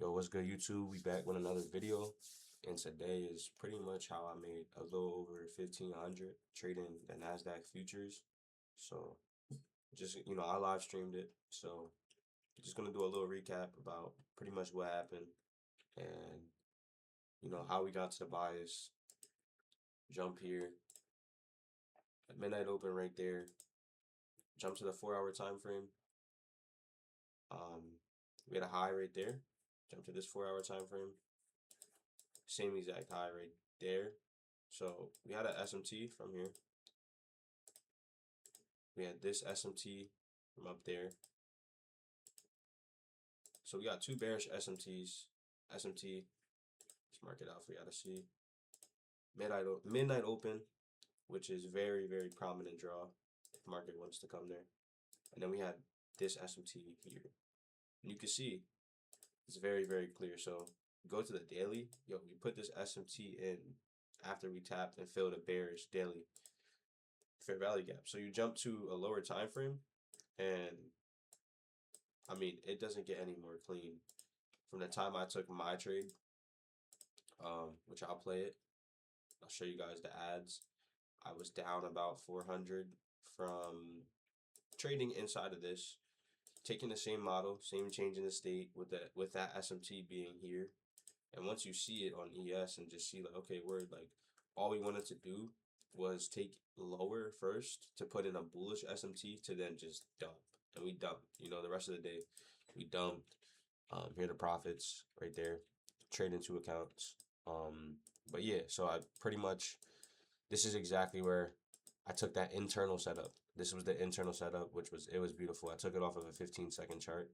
Yo, what's good, YouTube? We back with another video, and today is pretty much how I made a little over 1,500 trading the Nasdaq futures. So, just I live streamed it. So, just gonna do a little recap about pretty much what happened and how we got to the bias jump here at midnight open right there. Jump to the 4-hour time frame. We had a high right there. Jump to this 4-hour time frame. Same exact high right there. So we had an SMT from here. We had this SMT from up there. So we got two bearish SMTs. SMT, let's mark it out for y'all to see. Midnight open, which is very, very prominent draw if market wants to come there. And then we had this SMT here. And you can see it's very, very clear. So go to the daily. Yo, we put this SMT in after we tapped and filled a bearish daily fair value gap. So you jump to a lower time frame, and I mean, it doesn't get any more clean. From the time I took my trade, which I'll play it, I'll show you guys the ads. I was down about 400 from trading inside of this, taking the same model, same change in the state with that SMT being here. And once you see it on ES and just see like, okay, like all we wanted to do was take lower first to put in a bullish SMT to then just dump. And we dumped, the rest of the day we dumped. Here are the profits right there, trade into accounts. But yeah, so I pretty much, this is exactly where I took that internal setup. This was the internal setup, it was beautiful. I took it off of a 15-second chart.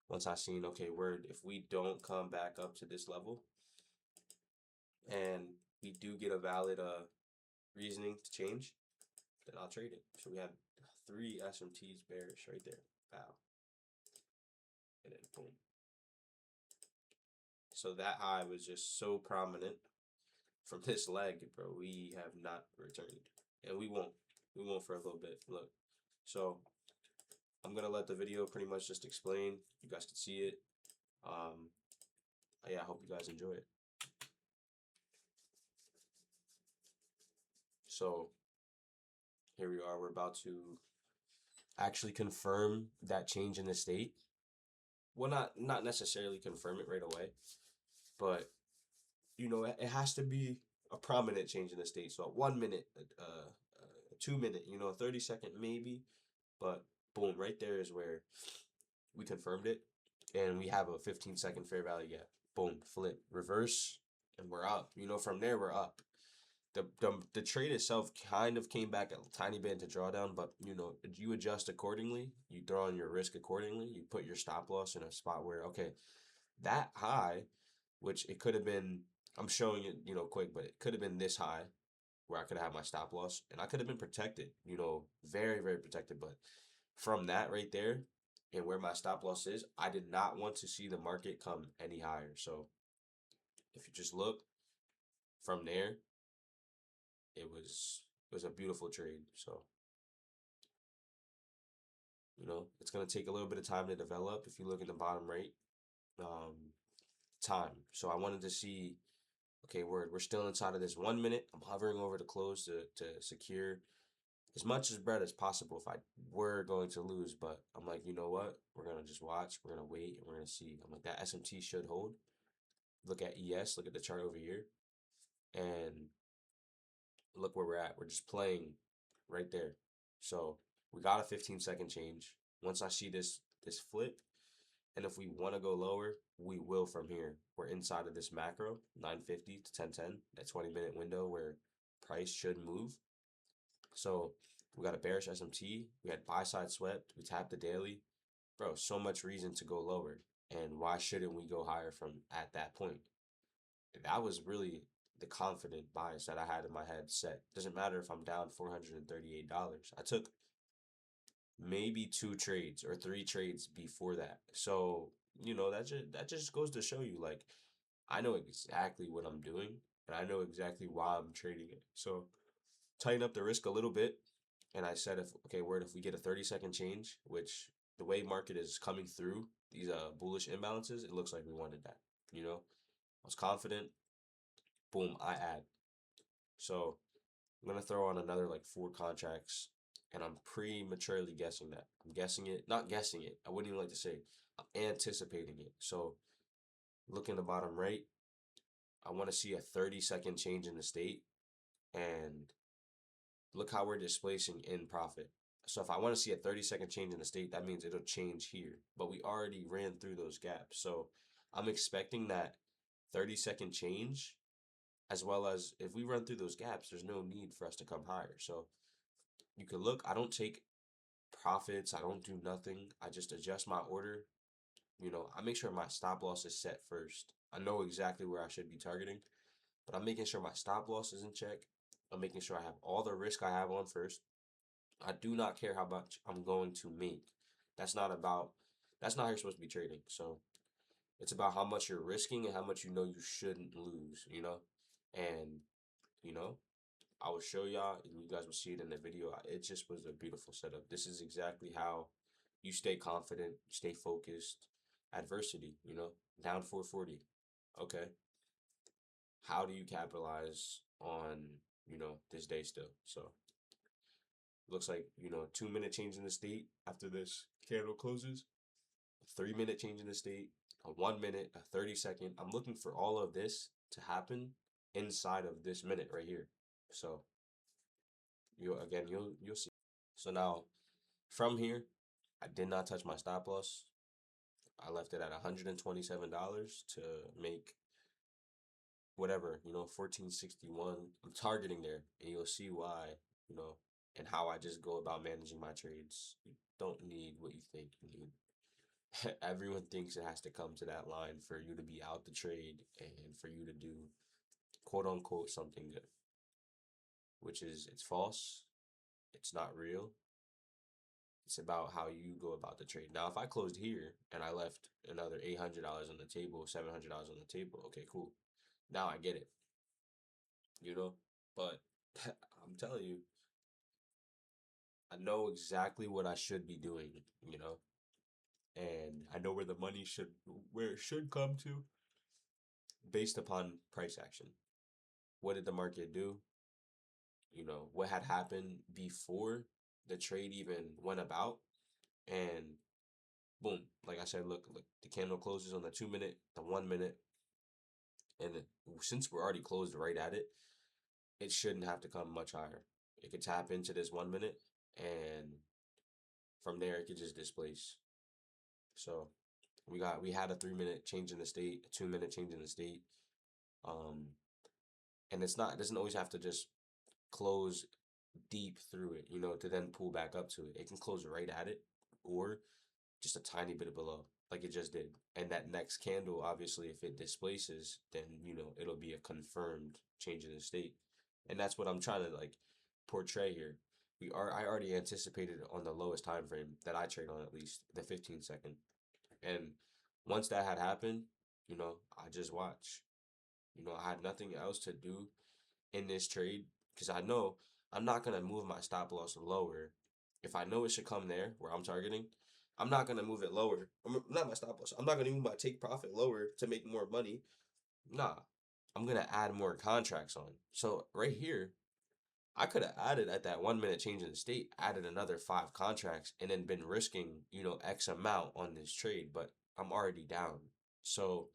Once I seen, okay, if we don't come back up to this level and we do get a valid reasoning to change, then I'll trade it. So we had 3 SMTs bearish right there. Bow. And then boom. So that high was just so prominent from this leg, bro. We have not returned. And we won't. We won't for a little bit. Look. So I'm gonna let the video pretty much just explain. You guys can see it. Yeah, I hope you guys enjoy it. So here we are. We're about to actually confirm that change in the state. Well, not necessarily confirm it right away, but it has to be a prominent change in the state. So 1 minute, 2 minute, 30-second maybe, but boom, right there is where we confirmed it, and we have a 15-second fair value gap. Boom, flip, reverse, and we're up. From there we're up. The trade itself kind of came back a tiny bit into drawdown, but you adjust accordingly. You throw in your risk accordingly. You put your stop loss in a spot where, okay, that high, which it could have been, I'm showing it, quick, but it could have been this high where I could have my stop loss and I could have been protected, very, very protected. But from that right there and where my stop loss is, I did not want to see the market come any higher. So if you just look from there, it was a beautiful trade. So it's going to take a little bit of time to develop. If you look at the bottom right, time. So I wanted to see, okay, we're still inside of this 1 minute. I'm hovering over the close to secure as much as bread as possible if I were going to lose. But I'm like, you know what? We're going to just watch. We're going to wait and we're going to see. I'm like, that SMT should hold. Look at ES. Look at the chart over here. And look where we're at. We're just playing right there. So we got a 15-second change. Once I see this flip, and if we want to go lower, we will from here. We're inside of this macro, 950 to 1010, that 20-minute window where price should move. So we got a bearish SMT. We had buy side swept. We tapped the daily. Bro, so much reason to go lower. And why shouldn't we go higher from at that point? That was really the confident bias that I had in my head set. Doesn't matter if I'm down $438. I took maybe 2 trades or 3 trades before that. So, that just goes to show you, like, I know exactly what I'm doing and I know exactly why I'm trading it. So tighten up the risk a little bit. And I said, if we get a 30-second change, which the way market is coming through, these bullish imbalances, it looks like we wanted that. You know, I was confident. Boom, I add. So I'm gonna throw on another like 4 contracts, and I'm prematurely guessing that. I'm guessing it, not guessing it. I wouldn't even like to say. I'm anticipating it. So look in the bottom right. I want to see a 30-second change in the state, and look how we're displacing in profit. So if I want to see a 30-second change in the state, that means it'll change here. But we already ran through those gaps. So I'm expecting that 30-second change, as well as if we run through those gaps, there's no need for us to come higher. So you can look, I don't take profits, I don't do nothing. I just adjust my order. I make sure my stop loss is set first. I know exactly where I should be targeting, but I'm making sure my stop loss is in check. I'm making sure I have all the risk I have on first. I do not care how much I'm going to make. That's not about, that's not how you're supposed to be trading. So it's about how much you're risking and how much you know you shouldn't lose. And, you know, I will show y'all and you guys will see it in the video. It just was a beautiful setup. This is exactly how you stay confident, stay focused. Adversity, down 440. Okay. How do you capitalize on this day still? So looks like 2-minute change in the state after this candle closes, a 3-minute change in the state, a 1 minute, a 30-second. I'm looking for all of this to happen inside of this minute right here. So you'll see. So now from here, I did not touch my stop loss. I left it at $127 to make whatever, 1461. I'm targeting there, and you'll see why, you know, and how I just go about managing my trades. You don't need what you think you need. Everyone thinks it has to come to that line for you to be out the trade and for you to do quote unquote something good, which is it's false. It's not real. It's about how you go about the trade. Now, if I closed here and I left another $800 on the table, $700 on the table, okay, cool. Now I get it. But I'm telling you, I know exactly what I should be doing, and I know where it should come to based upon price action. What did the market do? What had happened before the trade even went about, and boom, like I said, look, the candle closes on the 2-minute, the 1 minute, and since we're already closed right at it, it shouldn't have to come much higher. It could tap into this 1 minute, and from there it could just displace. So we had a 3-minute change in the state, a 2-minute change in the state, and it doesn't always have to just close deep through it, to then pull back up to it. It can close right at it, or just a tiny bit below, like it just did. And that next candle, obviously, if it displaces, then it'll be a confirmed change in the state, and that's what I'm trying to like portray here. I already anticipated on the lowest time frame that I trade on, at least the 15-second, and once that had happened, I just watch. I had nothing else to do in this trade because I know I'm not gonna move my stop loss lower. If I know it should come there where I'm targeting, I'm not gonna move it lower. Not my stop loss. I'm not gonna move my take profit lower to make more money. Nah, I'm gonna add more contracts on. So right here, I could have added at that 1 minute change in the state, added another 5 contracts, and then been risking, X amount on this trade, but I'm already down. So,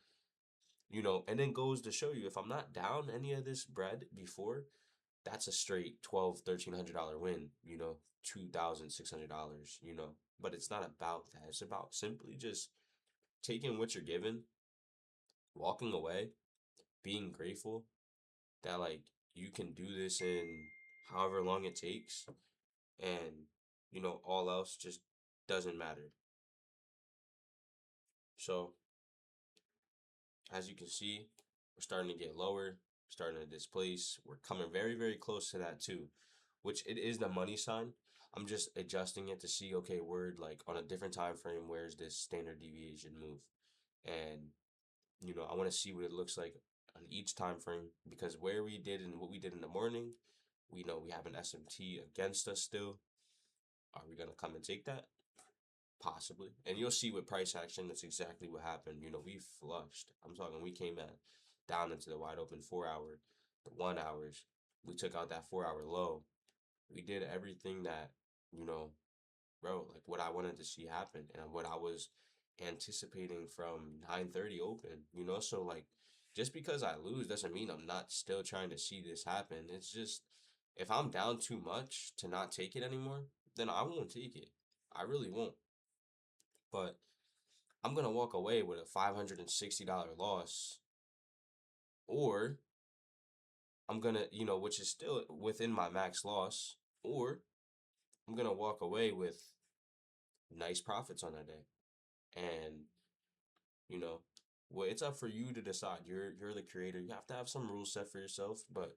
and then goes to show you if I'm not down any of this bread before, that's a straight $1,200-$1,300 win, $2,600, but it's not about that. It's about simply just taking what you're given, walking away, being grateful that like you can do this in however long it takes, and all else just doesn't matter. So as you can see, we're starting to get lower, starting to displace. We're coming very, very close to that too, which it is the money sign. I'm just adjusting it to see, okay, word like on a different time frame, where's this standard deviation move? And I want to see what it looks like on each time frame, because where we did and what we did in the morning, we know we have an SMT against us still. Are we gonna come and take that? possibly. And you'll see with price action, that's exactly what happened. We flushed. I'm talking, we came at down into the wide open 4 hour, the 1 hours. We took out that 4 hour low. We did everything that, you know, bro, like what I wanted to see happen and what I was anticipating from 9:30 open, so like just because I lose doesn't mean I'm not still trying to see this happen. It's just if I'm down too much to not take it anymore, then I won't take it. I really won't. But I'm gonna walk away with a $560 loss, or I'm gonna, which is still within my max loss, or I'm gonna walk away with nice profits on that day. And you know, well, it's up for you to decide. You're the creator. You have to have some rules set for yourself. But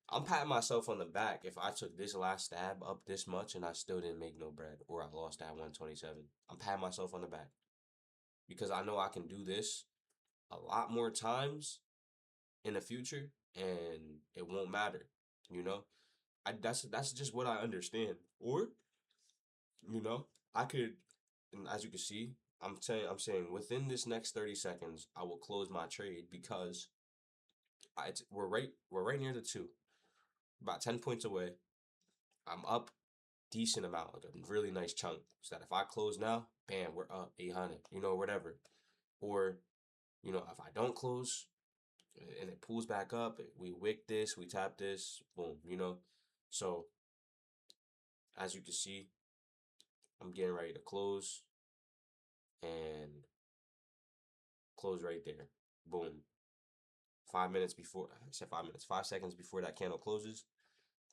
I'm patting myself on the back if I took this last stab up this much and I still didn't make no bread or I lost that 127. I'm patting myself on the back because I know I can do this a lot more times in the future and it won't matter. You know, that's just what I understand. Or you know, I could, and as you can see, I'm saying within this next 30 seconds, I will close my trade because we're right near the two, about 10 points away. I'm up decent amount, like a really nice chunk. So that if I close now, bam, we're up 800, whatever. Or, if I don't close and it pulls back up, we wick this, we tap this, boom. So as you can see, I'm getting ready to close and close right there. Boom. 5 minutes before, I said 5 minutes, 5 seconds before that candle closes,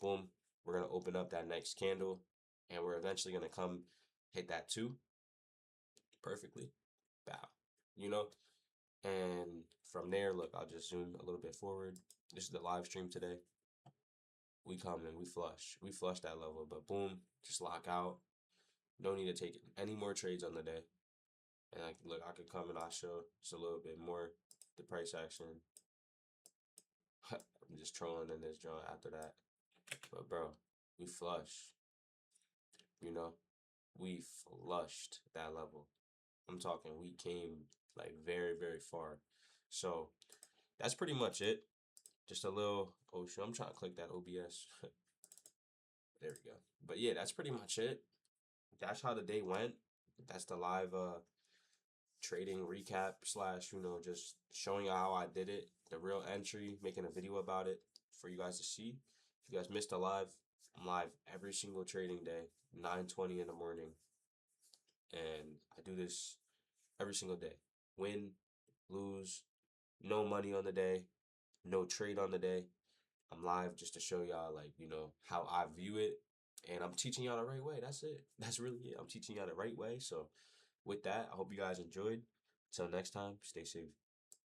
boom, we're going to open up that next candle and we're eventually going to come hit that two perfectly. Bow, you know? And from there, look, I'll just zoom a little bit forward. This is the live stream today. We come and we flush. We flush that level, but boom, just lock out. No need to take any more trades on the day. And look, I could come and I'll show just a little bit more the price action. I'm just trolling in this joint after that. But bro, we flush. We flushed that level. I'm talking we came like very, very far. So that's pretty much it. Just a little, oh shit, I'm trying to click that OBS. There we go. But yeah, that's pretty much it. That's how the day went. That's the live trading recap slash, just showing you how I did it. The real entry, making a video about it for you guys to see. If you guys missed a live, I'm live every single trading day, 9:20 in the morning. And I do this every single day. Win, lose, no money on the day, no trade on the day. I'm live just to show y'all, like, how I view it. And I'm teaching y'all the right way. That's it. That's really it. I'm teaching y'all the right way. So with that, I hope you guys enjoyed. Till next time, stay safe.